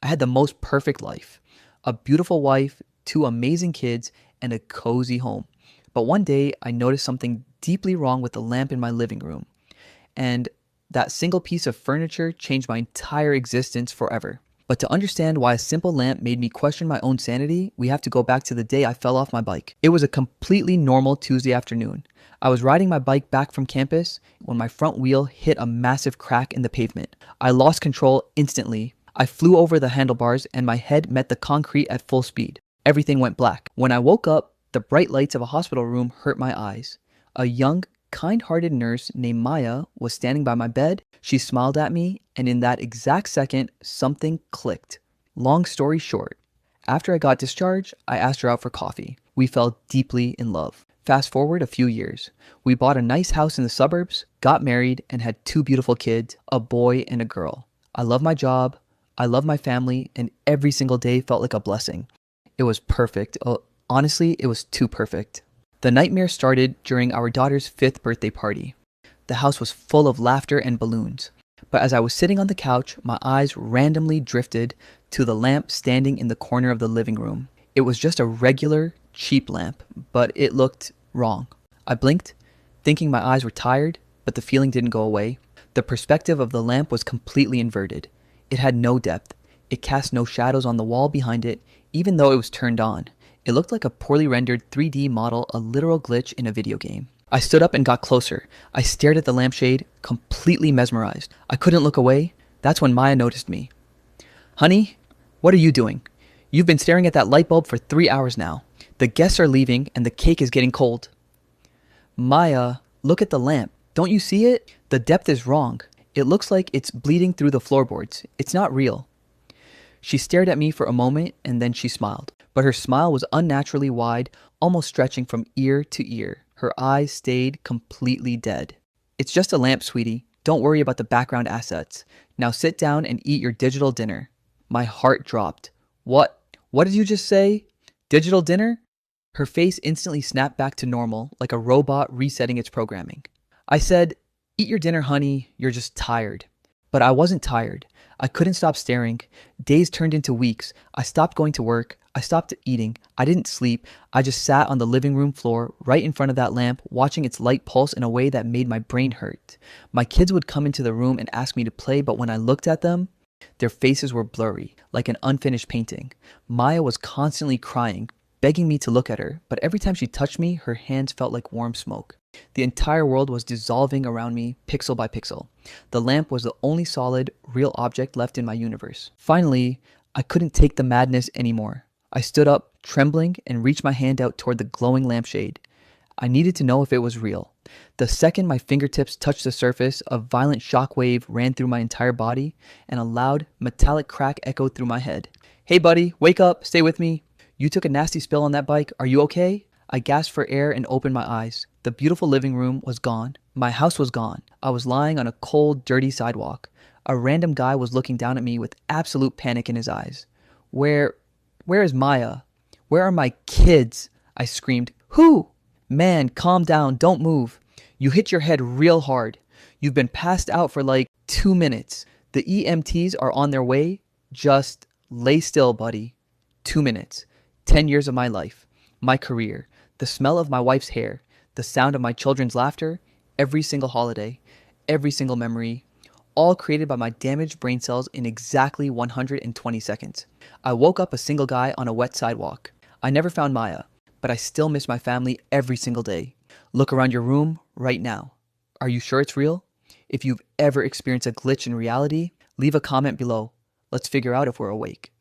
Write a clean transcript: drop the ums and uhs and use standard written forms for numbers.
I had the most perfect life. A beautiful wife, two amazing kids, and a cozy home. But one day, I noticed something deeply wrong with the lamp in my living room. And that single piece of furniture changed my entire existence forever. But to understand why a simple lamp made me question my own sanity, we have to go back to the day I fell off my bike. It was a completely normal Tuesday afternoon. I was riding my bike back from campus when my front wheel hit a massive crack in the pavement. I lost control instantly. I flew over the handlebars and my head met the concrete at full speed. Everything went black. When I woke up, the bright lights of a hospital room hurt my eyes. A young, kind-hearted nurse named Maya was standing by my bed. She smiled at me, and in that exact second, something clicked. Long story short, after I got discharged, I asked her out for coffee. We fell deeply in love. Fast forward a few years. We bought a nice house in the suburbs, got married, and had two beautiful kids, a boy and a girl. I love my job, I love my family, and every single day felt like a blessing. It was perfect. Honestly, it was too perfect. The nightmare started during our daughter's 5th birthday party. The house was full of laughter and balloons. But as I was sitting on the couch, my eyes randomly drifted to the lamp standing in the corner of the living room. It was just a regular, cheap lamp, but it looked wrong. I blinked, thinking my eyes were tired, but the feeling didn't go away. The perspective of the lamp was completely inverted. It had no depth. It cast no shadows on the wall behind it, even though it was turned on. It looked like a poorly rendered 3D model, a literal glitch in a video game. I stood up and got closer. I stared at the lampshade, completely mesmerized. I couldn't look away. That's when Maya noticed me. "Honey, what are you doing? You've been staring at that light bulb for 3 hours now. The guests are leaving and the cake is getting cold." "Maya, look at the lamp. Don't you see it? The depth is wrong. It looks like it's bleeding through the floorboards. It's not real." She stared at me for a moment and then she smiled. But her smile was unnaturally wide, almost stretching from ear to ear. Her eyes stayed completely dead. "It's just a lamp, sweetie. Don't worry about the background assets. Now sit down and eat your digital dinner." My heart dropped. What did you just say? Digital dinner?" Her face instantly snapped back to normal, like a robot resetting its programming. I said, "Eat your dinner, honey. You're just tired." But I wasn't tired. I couldn't stop staring. Days turned into weeks. I stopped going to work. I stopped eating. I didn't sleep. I just sat on the living room floor right in front of that lamp, watching its light pulse in a way that made my brain hurt. My kids would come into the room and ask me to play, but when I looked at them, their faces were blurry, like an unfinished painting. Maya was constantly crying, begging me to look at her, but every time she touched me, her hands felt like warm smoke. The entire world was dissolving around me, pixel by pixel. The lamp was the only solid, real object left in my universe. Finally, I couldn't take the madness anymore. I stood up, trembling, and reached my hand out toward the glowing lampshade. I needed to know if it was real. The second my fingertips touched the surface, a violent shockwave ran through my entire body, and a loud, metallic crack echoed through my head. "Hey buddy, wake up, stay with me. You took a nasty spill on that bike, are you okay?" I gasped for air and opened my eyes. The beautiful living room was gone. My house was gone. I was lying on a cold, dirty sidewalk. A random guy was looking down at me with absolute panic in his eyes. Where is Maya? Where are my kids?" I screamed. "Who?" "Man, calm down, don't move. You hit your head real hard. You've been passed out for like 2 minutes. The EMTs are on their way. Just lay still, buddy." 2 minutes. 10 years of my life. My career. The smell of my wife's hair. The sound of my children's laughter. Every single holiday. Every single memory. All created by my damaged brain cells in exactly 120 seconds. I woke up a single guy on a wet sidewalk. I never found Maya, but I still miss my family every single day. Look around your room right now. Are you sure it's real? If you've ever experienced a glitch in reality, leave a comment below. Let's figure out if we're awake.